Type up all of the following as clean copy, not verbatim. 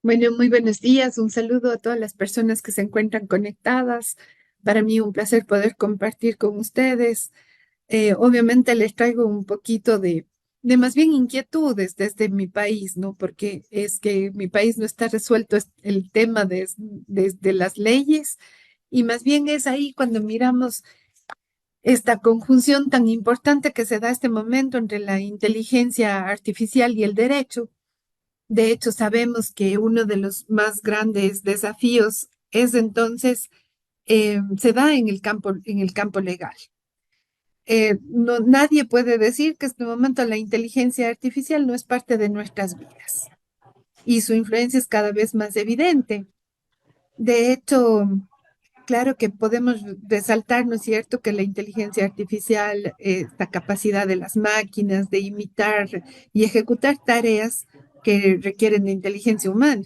Bueno, muy buenos días. Un saludo a todas las personas que se encuentran conectadas. Para mí un placer poder compartir con ustedes. Obviamente les traigo un poquito de más bien inquietudes desde mi país, ¿no? Porque es que mi país no está resuelto el tema desde las leyes y más bien es ahí cuando miramos esta conjunción tan importante que se da este momento entre la inteligencia artificial y el derecho. De hecho, sabemos que uno de los más grandes desafíos es entonces, se da en el campo legal. No, nadie puede decir que en este momento la inteligencia artificial no es parte de nuestras vidas y su influencia es cada vez más evidente. De hecho, claro que podemos resaltar, ¿no es cierto?, que la inteligencia artificial, esta capacidad de las máquinas de imitar y ejecutar tareas que requieren de inteligencia humana.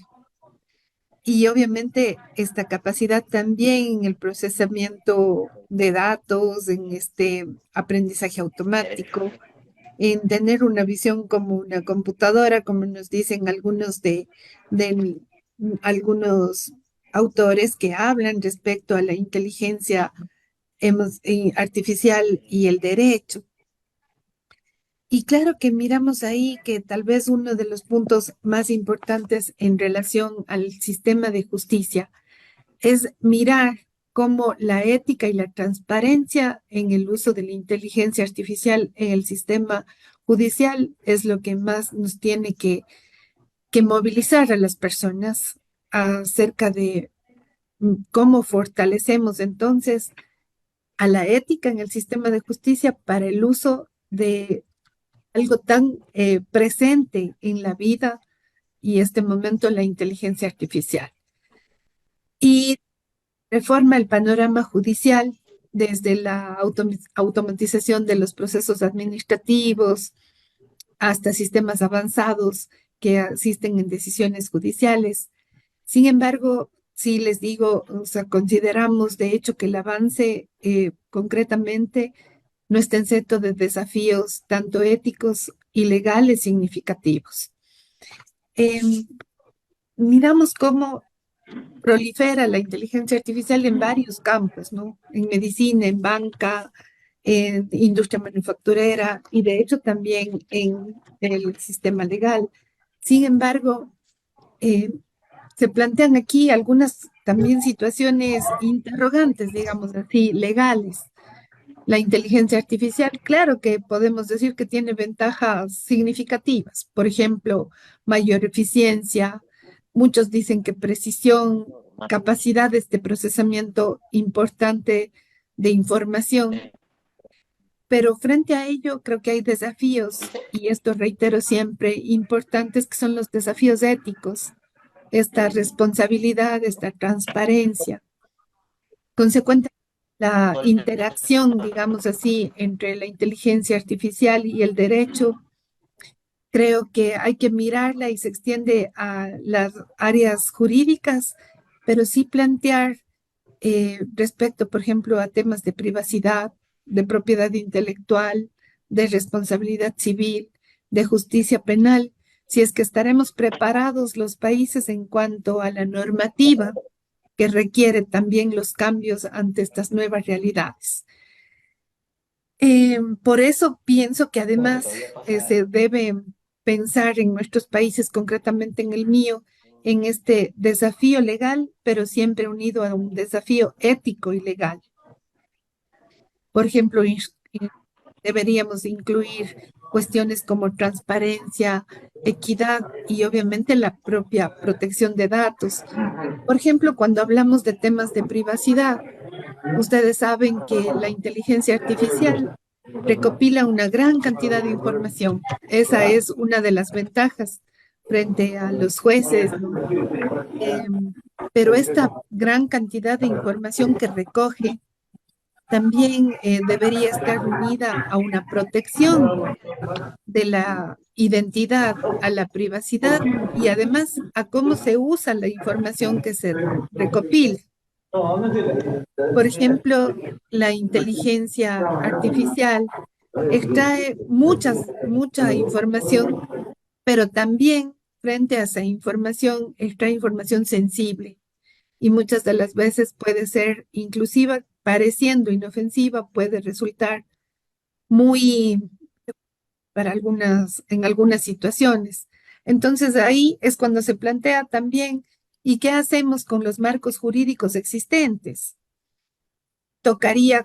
Y obviamente esta capacidad también en el procesamiento de datos, en este aprendizaje automático, en tener una visión como una computadora, como nos dicen de algunos autores que hablan respecto a la inteligencia artificial y el derecho. Y claro que miramos ahí que tal vez uno de los puntos más importantes en relación al sistema de justicia es mirar cómo la ética y la transparencia en el uso de la inteligencia artificial en el sistema judicial es lo que más nos tiene que movilizar a las personas acerca de cómo fortalecemos entonces a la ética en el sistema de justicia para el uso de algo tan presente en la vida y este momento la inteligencia artificial. Y reforma el panorama judicial desde la automatización de los procesos administrativos hasta sistemas avanzados que asisten en decisiones judiciales. Sin embargo, si les digo, o sea, consideramos de hecho que el avance concretamente no está exento de desafíos tanto éticos y legales significativos. Em, Miramos cómo prolifera la inteligencia artificial en varios campos, ¿no? En medicina, en banca, en industria manufacturera y de hecho también en el sistema legal. Sin embargo, eh, se plantean aquí algunas también situaciones interrogantes, digamos así, legales. La inteligencia artificial, claro que podemos decir que tiene ventajas significativas, por ejemplo, mayor eficiencia, muchos dicen que precisión, capacidades de procesamiento importante de información, pero frente a ello creo que hay desafíos, y esto reitero siempre, importantes que son los desafíos éticos, esta responsabilidad, esta transparencia. Consecuentemente, la interacción, digamos así, entre la inteligencia artificial y el derecho, creo que hay que mirarla y se extiende a las áreas jurídicas, pero sí plantear respecto, por ejemplo, a temas de privacidad, de propiedad intelectual, de responsabilidad civil, de justicia penal, si es que estaremos preparados los países en cuanto a la normativa que requiere también los cambios ante estas nuevas realidades. Por eso pienso que además se debe pensar en nuestros países, concretamente en el mío, en este desafío legal, pero siempre unido a un desafío ético y legal. Por ejemplo, deberíamos incluir cuestiones como transparencia, equidad y obviamente la propia protección de datos. Por ejemplo, cuando hablamos de temas de privacidad, ustedes saben que la inteligencia artificial recopila una gran cantidad de información. Esa es una de las ventajas frente a los jueces, ¿no? Pero esta gran cantidad de información que recoge también debería estar unida a una protección de la identidad, a la privacidad y además a cómo se usa la información que se recopila. Por ejemplo, la inteligencia artificial extrae mucha información, pero también frente a esa información, extrae información sensible y muchas de las veces puede ser inclusiva, pareciendo inofensiva, puede resultar muy en algunas situaciones. Entonces ahí es cuando se plantea también, ¿y qué hacemos con los marcos jurídicos existentes?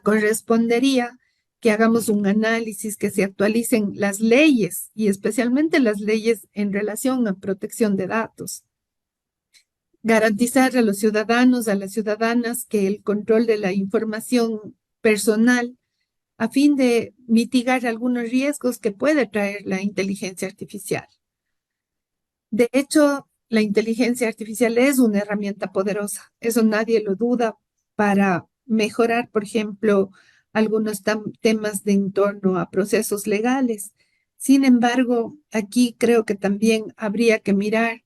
Correspondería que hagamos un análisis, que se actualicen las leyes y especialmente las leyes en relación a protección de datos. Garantizar a los ciudadanos, a las ciudadanas, que el control de la información personal a fin de mitigar algunos riesgos que puede traer la inteligencia artificial. De hecho, la inteligencia artificial es una herramienta poderosa, eso nadie lo duda, para mejorar, por ejemplo, algunos temas de en torno a procesos legales. Sin embargo, aquí creo que también habría que mirar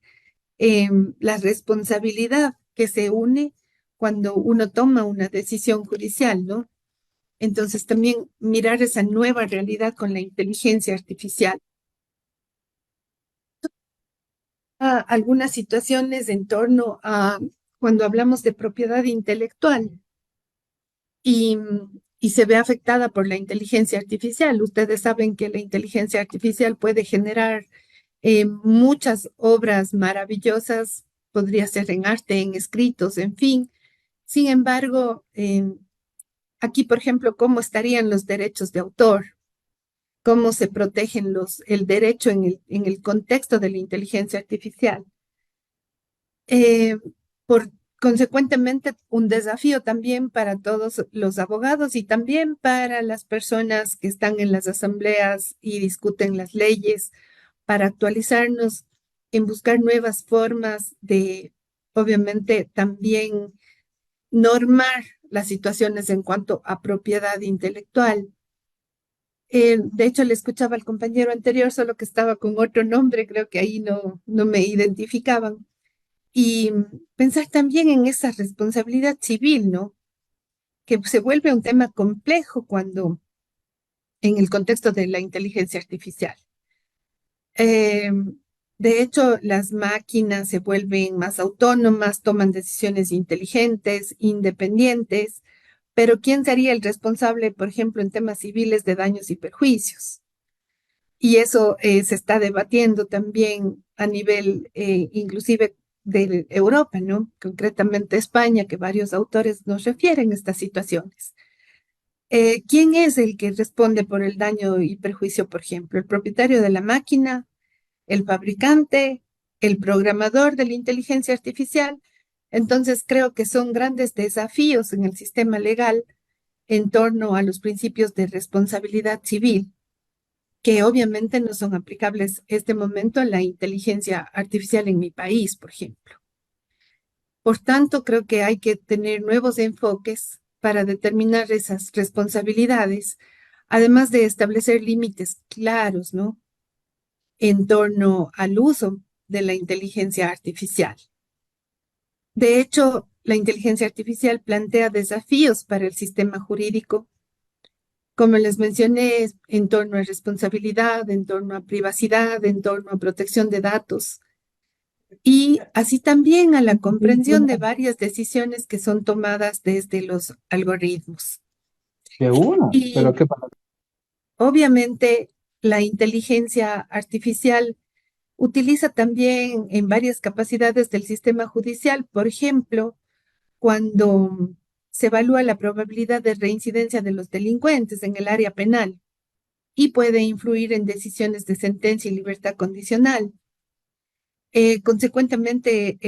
la responsabilidad que se une cuando uno toma una decisión judicial, ¿no? Entonces, también mirar esa nueva realidad con la inteligencia artificial. Algunas situaciones en torno a cuando hablamos de propiedad intelectual y, y se ve afectada por la inteligencia artificial. Ustedes saben que la inteligencia artificial puede generar muchas obras maravillosas, podría ser en arte, en escritos, en fin. Sin embargo, aquí, por ejemplo, ¿cómo estarían los derechos de autor? ¿Cómo se protegen el derecho en el contexto de la inteligencia artificial? Eh, por consecuentemente, un desafío también para todos los abogados y también para las personas que están en las asambleas y discuten las leyes, para actualizarnos en buscar nuevas formas de, obviamente, también normar las situaciones en cuanto a propiedad intelectual. De hecho, le escuchaba al compañero anterior, solo que estaba con otro nombre, creo que ahí no me identificaban. Y pensar también en esa responsabilidad civil, ¿no? Que se vuelve un tema complejo cuando en el contexto de la inteligencia artificial. Eh, de hecho, las máquinas se vuelven más autónomas, toman decisiones inteligentes, independientes, pero ¿quién sería el responsable, por ejemplo, en temas civiles de daños y perjuicios? Y eso se está debatiendo también a nivel inclusive de Europa, ¿no? Concretamente España, que varios autores nos refieren a estas situaciones. ¿Quién es el que responde por el daño y perjuicio, por ejemplo? ¿El propietario de la máquina, el fabricante, el programador de la inteligencia artificial? Entonces creo que son grandes desafíos en el sistema legal en torno a los principios de responsabilidad civil, que obviamente no son aplicables este momento a la inteligencia artificial en mi país, por ejemplo. Por tanto, creo que hay que tener nuevos enfoques para determinar esas responsabilidades, además de establecer límites claros, ¿no? En torno al uso de la inteligencia artificial. De hecho, la inteligencia artificial plantea desafíos para el sistema jurídico, como les mencioné, en torno a responsabilidad, en torno a privacidad, en torno a protección de datos y así también a la comprensión de varias decisiones que son tomadas desde los algoritmos. De uno, Y pero ¿qué pasa? obviamente la inteligencia artificial utiliza también en varias capacidades del sistema judicial, por ejemplo, cuando se evalúa la probabilidad de reincidencia de los delincuentes en el área penal y puede influir en decisiones de sentencia y libertad condicional. Consecuentemente,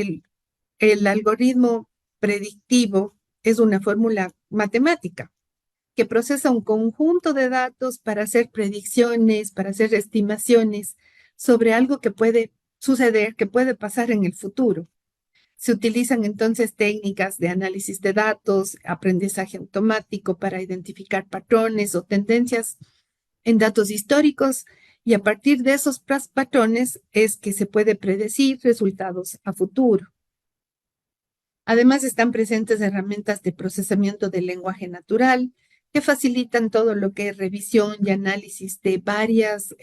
el algoritmo predictivo es una fórmula matemática que procesa un conjunto de datos para hacer predicciones, para hacer estimaciones sobre algo que puede suceder, que puede pasar en el futuro. Se utilizan entonces técnicas de análisis de datos, aprendizaje automático para identificar patrones o tendencias en datos históricos y a partir de esos patrones es que se puede predecir resultados a futuro. Además, están presentes herramientas de procesamiento del lenguaje natural que facilitan todo lo que es revisión y análisis de varias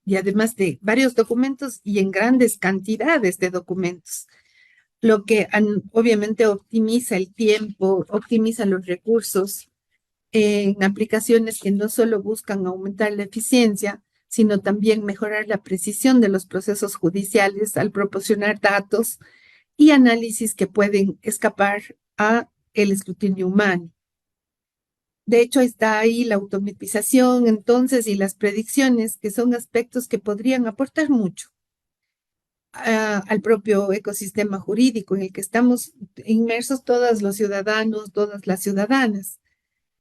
y además de varios documentos y en grandes cantidades de documentos, lo que obviamente optimiza el tiempo, optimiza los recursos en aplicaciones que no solo buscan aumentar la eficiencia, sino también mejorar la precisión de los procesos judiciales al proporcionar datos y análisis que pueden escapar a el escrutinio humano. De hecho, está ahí la automatización, entonces, y las predicciones, que son aspectos que podrían aportar mucho al propio ecosistema jurídico en el que estamos inmersos todos los ciudadanos, todas las ciudadanas,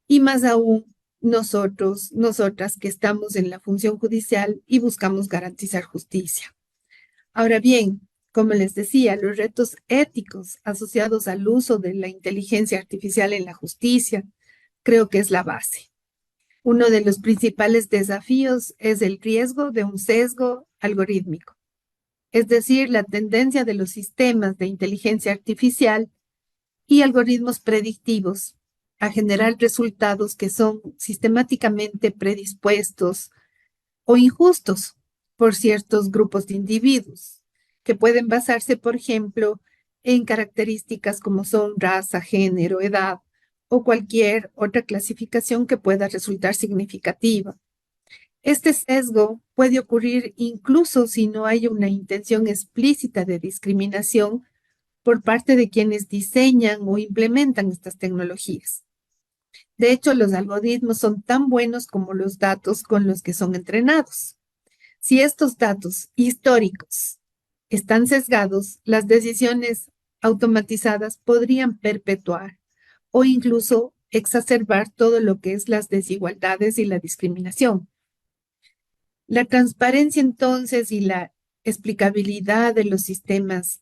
y más aún nosotros, nosotras que estamos en la función judicial y buscamos garantizar justicia. Ahora bien, como les decía, los retos éticos asociados al uso de la inteligencia artificial en la justicia creo que es la base. Uno de los principales desafíos es el riesgo de un sesgo algorítmico, es decir, la tendencia de los sistemas de inteligencia artificial y algoritmos predictivos a generar resultados que son sistemáticamente predispuestos o injustos por ciertos grupos de individuos, que pueden basarse, por ejemplo, en características como son raza, género, edad o cualquier otra clasificación que pueda resultar significativa. Este sesgo puede ocurrir incluso si no hay una intención explícita de discriminación por parte de quienes diseñan o implementan estas tecnologías. De hecho, los algoritmos son tan buenos como los datos con los que son entrenados. Si estos datos históricos están sesgados, las decisiones automatizadas podrían perpetuar o incluso exacerbar todo lo que es las desigualdades y la discriminación. La transparencia entonces y la explicabilidad de los sistemas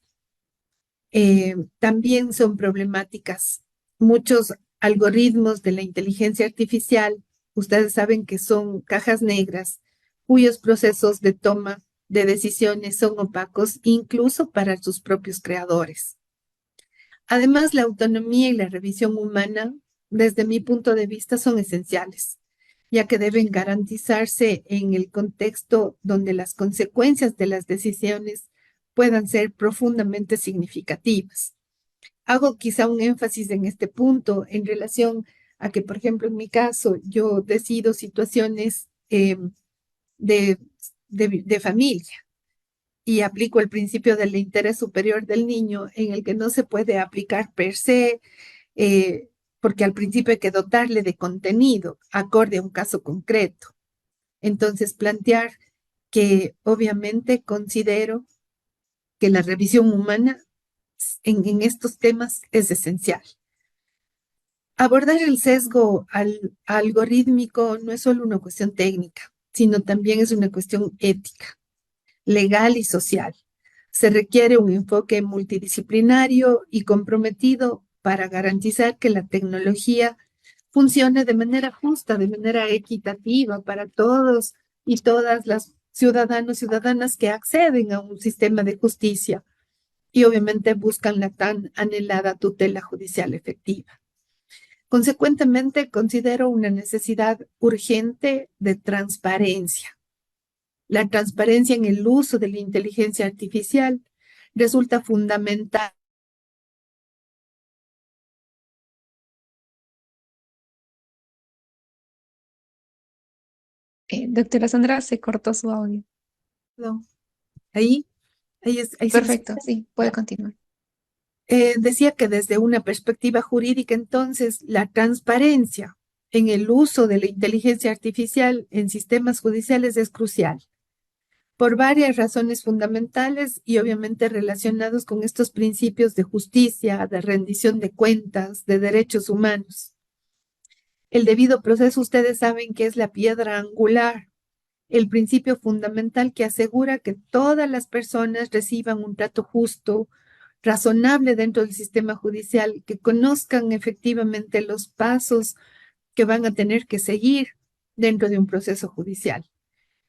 también son problemáticas. Muchos algoritmos de la inteligencia artificial, ustedes saben que son cajas negras, cuyos procesos de toma de decisiones son opacos incluso para sus propios creadores. Además, la autonomía y la revisión humana, desde mi punto de vista, son esenciales, ya que deben garantizarse en el contexto donde las consecuencias de las decisiones puedan ser profundamente significativas. Hago quizá un énfasis en este punto en relación a que, por ejemplo, en mi caso, yo decido situaciones de, de familia y aplico el principio del interés superior del niño en el que no se puede aplicar per se, porque al principio hay que dotarle de contenido acorde a un caso concreto. Entonces, plantear que obviamente considero que la revisión humana en estos temas es esencial. Abordar el sesgo algorítmico no es solo una cuestión técnica, sino también es una cuestión ética, legal y social. Se requiere un enfoque multidisciplinario y comprometido para garantizar que la tecnología funcione de manera justa, de manera equitativa para todos y todas las ciudadanos y ciudadanas que acceden a un sistema de justicia y obviamente buscan la tan anhelada tutela judicial efectiva. Consecuentemente, considero una necesidad urgente de transparencia. La transparencia en el uso de la inteligencia artificial resulta fundamental. Doctora Sandra, se cortó su audio. ¿No? Ahí, ahí sí me Perfecto, escucha. sí, puede continuar. Decía que desde una perspectiva jurídica, entonces, la transparencia en el uso de la inteligencia artificial en sistemas judiciales es crucial, por varias razones fundamentales y obviamente relacionados con estos principios de justicia, de rendición de cuentas, de derechos humanos. El debido proceso, ustedes saben que es la piedra angular, el principio fundamental que asegura que todas las personas reciban un trato justo, razonable dentro del sistema judicial, que conozcan efectivamente los pasos que van a tener que seguir dentro de un proceso judicial.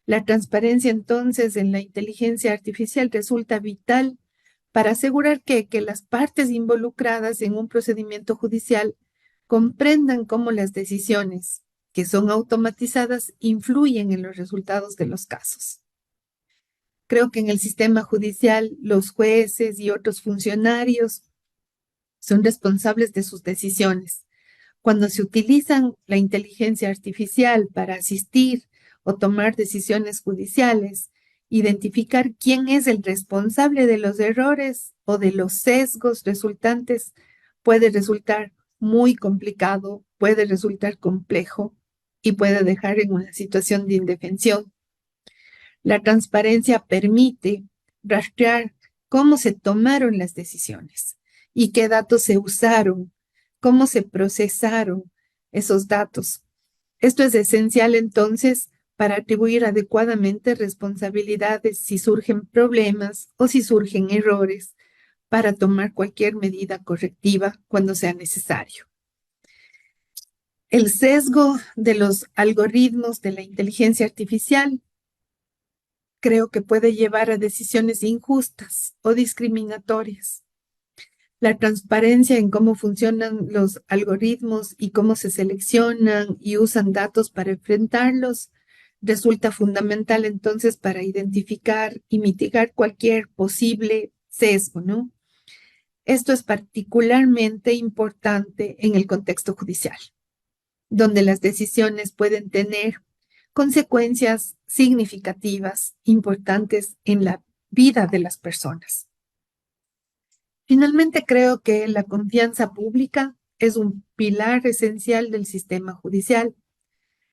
La transparencia entonces en la inteligencia artificial resulta vital para asegurar que las partes involucradas en un procedimiento judicial comprendan cómo las decisiones que son automatizadas influyen en los resultados de los casos. Creo que en el sistema judicial los jueces y otros funcionarios son responsables de sus decisiones. Cuando se utilizan la inteligencia artificial para asistir o tomar decisiones judiciales, identificar quién es el responsable de los errores o de los sesgos resultantes puede resultar muy complicado, puede resultar complejo y puede dejar en una situación de indefensión. La transparencia permite rastrear cómo se tomaron las decisiones y qué datos se usaron, cómo se procesaron esos datos. Esto es esencial entonces para atribuir adecuadamente responsabilidades si surgen problemas o si surgen errores, para tomar cualquier medida correctiva cuando sea necesario. El sesgo de los algoritmos de la inteligencia artificial creo que puede llevar a decisiones injustas o discriminatorias. La transparencia en cómo funcionan los algoritmos y cómo se seleccionan y usan datos para enfrentarlos resulta fundamental entonces para identificar y mitigar cualquier posible sesgo, ¿no? Esto es particularmente importante en el contexto judicial, donde las decisiones pueden tener consecuencias significativas, importantes en la vida de las personas. Finalmente, creo que la confianza pública es un pilar esencial del sistema judicial.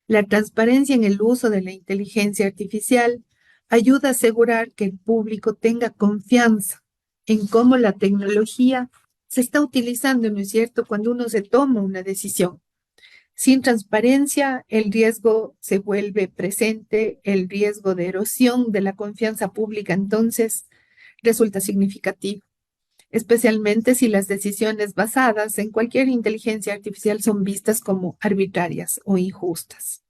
La transparencia en el uso de la inteligencia artificial ayuda a asegurar que el público tenga confianza en cómo la tecnología se está utilizando, ¿no es cierto?, cuando uno se toma una decisión. Sin transparencia, el riesgo se vuelve presente, el riesgo de erosión de la confianza pública entonces resulta significativo, especialmente si las decisiones basadas en cualquier inteligencia artificial son vistas como arbitrarias o injustas.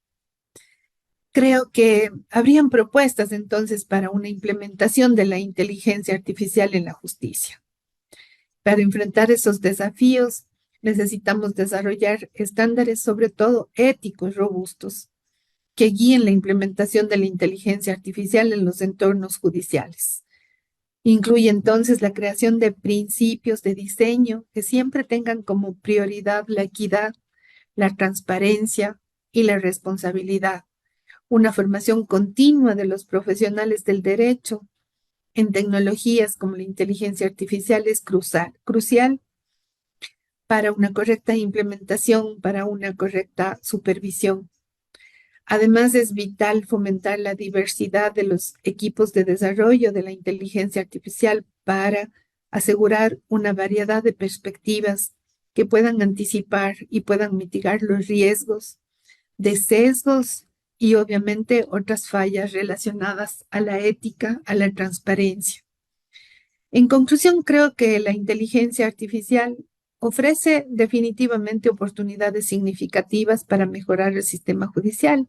Creo que habrían propuestas entonces para una implementación de la inteligencia artificial en la justicia. Para enfrentar esos desafíos, necesitamos desarrollar estándares, sobre todo éticos robustos, que guíen la implementación de la inteligencia artificial en los entornos judiciales. Incluye entonces la creación de principios de diseño que siempre tengan como prioridad la equidad, la transparencia y la responsabilidad. Una formación continua de los profesionales del derecho en tecnologías como la inteligencia artificial es crucial para una correcta implementación, para una correcta supervisión. Además, es vital fomentar la diversidad de los equipos de desarrollo de la inteligencia artificial para asegurar una variedad de perspectivas que puedan anticipar y puedan mitigar los riesgos de sesgos y obviamente otras fallas relacionadas a la ética, a la transparencia. En conclusión, creo que la inteligencia artificial ofrece definitivamente oportunidades significativas para mejorar el sistema judicial.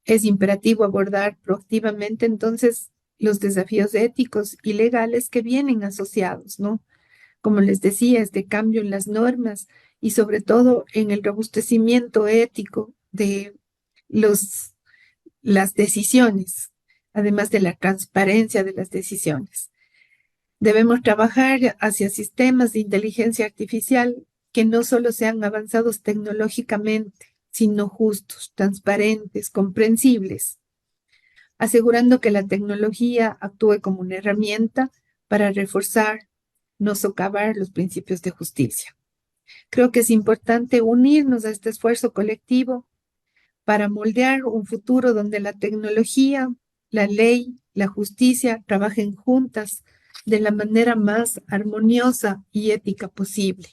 Es imperativo abordar proactivamente entonces los desafíos éticos y legales que vienen asociados, ¿no? Como les decía, este cambio en las normas y sobre todo en el robustecimiento ético de las decisiones, además de la transparencia de las decisiones. Debemos trabajar hacia sistemas de inteligencia artificial que no solo sean avanzados tecnológicamente, sino justos, transparentes, comprensibles, asegurando que la tecnología actúe como una herramienta para reforzar, no socavar los principios de justicia. Creo que es importante unirnos a este esfuerzo colectivo para moldear un futuro donde la tecnología, la ley, la justicia trabajen juntas de la manera más armoniosa y ética posible.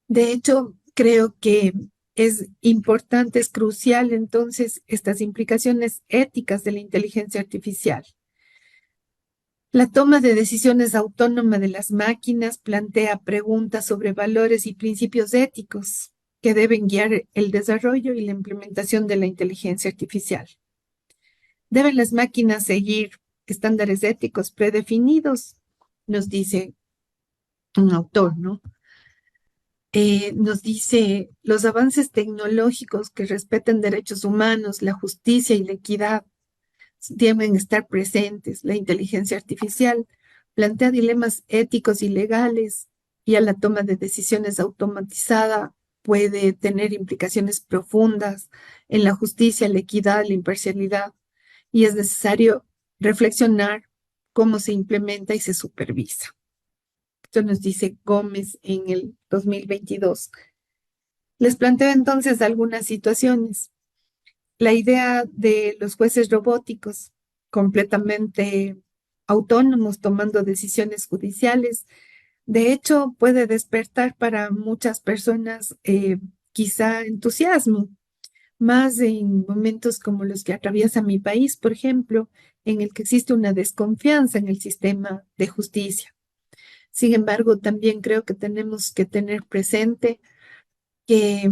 De hecho, creo que es importante, es crucial entonces estas implicaciones éticas de la inteligencia artificial. La toma de decisiones autónoma de las máquinas plantea preguntas sobre valores y principios éticos que deben guiar el desarrollo y la implementación de la inteligencia artificial. ¿Deben las máquinas seguir estándares éticos predefinidos? Nos dice un autor, ¿no? Nos dice, los avances tecnológicos que respeten derechos humanos, la justicia y la equidad deben estar presentes. La inteligencia artificial plantea dilemas éticos y legales y a la toma de decisiones automatizada puede tener implicaciones profundas en la justicia, la equidad, la imparcialidad y es necesario reflexionar cómo se implementa y se supervisa. Esto nos dice Gómez en el 2022. Les planteo entonces algunas situaciones. La idea de los jueces robóticos completamente autónomos tomando decisiones judiciales, de hecho, puede despertar para muchas personas quizá entusiasmo, más en momentos como los que atraviesa mi país, por ejemplo, en el que existe una desconfianza en el sistema de justicia. Sin embargo, también creo que tenemos que tener presente que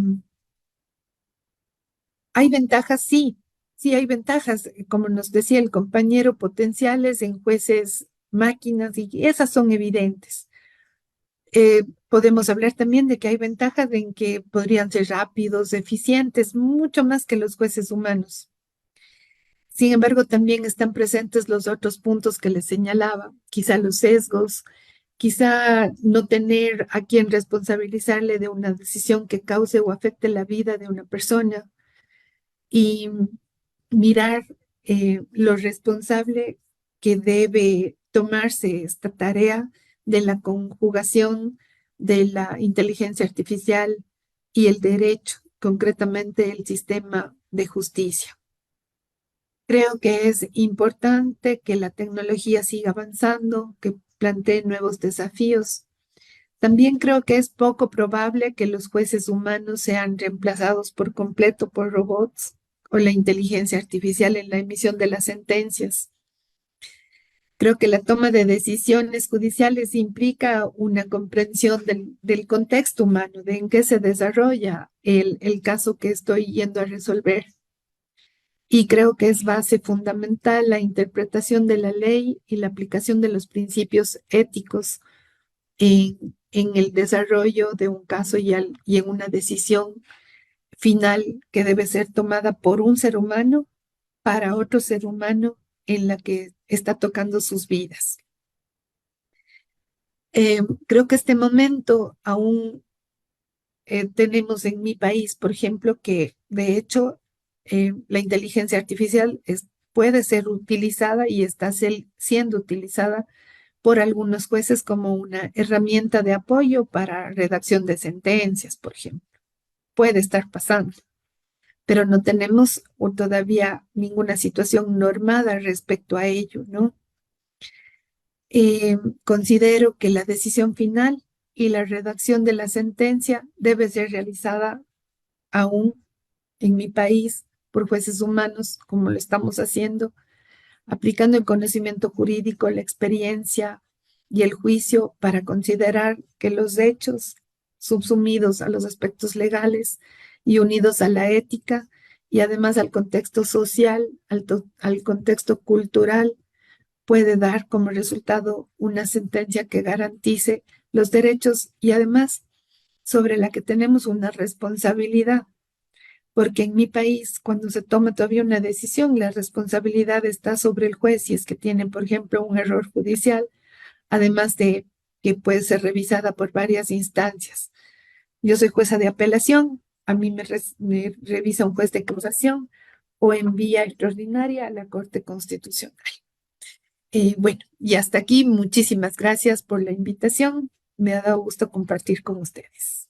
hay ventajas, sí, sí hay ventajas, como nos decía el compañero, potenciales en jueces máquinas y esas son evidentes. Podemos hablar también de que hay ventajas en que podrían ser rápidos, eficientes, mucho más que los jueces humanos. Sin embargo, también están presentes los otros puntos que les señalaba, quizá los sesgos, quizá no tener a quien responsabilizarle de una decisión que cause o afecte la vida de una persona y mirar lo responsable que debe tomarse esta tarea de la conjugación de la inteligencia artificial y el derecho, concretamente el sistema de justicia. Creo que es importante que la tecnología siga avanzando, que plantee nuevos desafíos. También creo que es poco probable que los jueces humanos sean reemplazados por completo por robots o la inteligencia artificial en la emisión de las sentencias. Creo que la toma de decisiones judiciales implica una comprensión del contexto humano, de en qué se desarrolla el caso que estoy yendo a resolver. Y creo que es base fundamental la interpretación de la ley y la aplicación de los principios éticos en el desarrollo de un caso y en una decisión final que debe ser tomada por un ser humano para otro ser humano en la que está tocando sus vidas. Creo que este momento aún tenemos en mi país, por ejemplo, que de hecho la inteligencia artificial puede ser utilizada y está siendo utilizada por algunos jueces como una herramienta de apoyo para redacción de sentencias, por ejemplo. Puede estar pasando, pero no tenemos todavía ninguna situación normada respecto a ello, ¿no? Considero que la decisión final y la redacción de la sentencia debe ser realizada aún en mi país por jueces humanos, como lo estamos haciendo, aplicando el conocimiento jurídico, la experiencia y el juicio para considerar que los hechos subsumidos a los aspectos legales y unidos a la ética y además al contexto social, al contexto cultural, puede dar como resultado una sentencia que garantice los derechos y además sobre la que tenemos una responsabilidad porque en mi país, cuando se toma todavía una decisión, la responsabilidad está sobre el juez si es que tiene, por ejemplo, un error judicial, además de que puede ser revisada por varias instancias. Yo soy jueza de apelación, a mí me revisa un juez de casación o en vía extraordinaria a la Corte Constitucional. Bueno, y hasta aquí, muchísimas gracias por la invitación. Me ha dado gusto compartir con ustedes.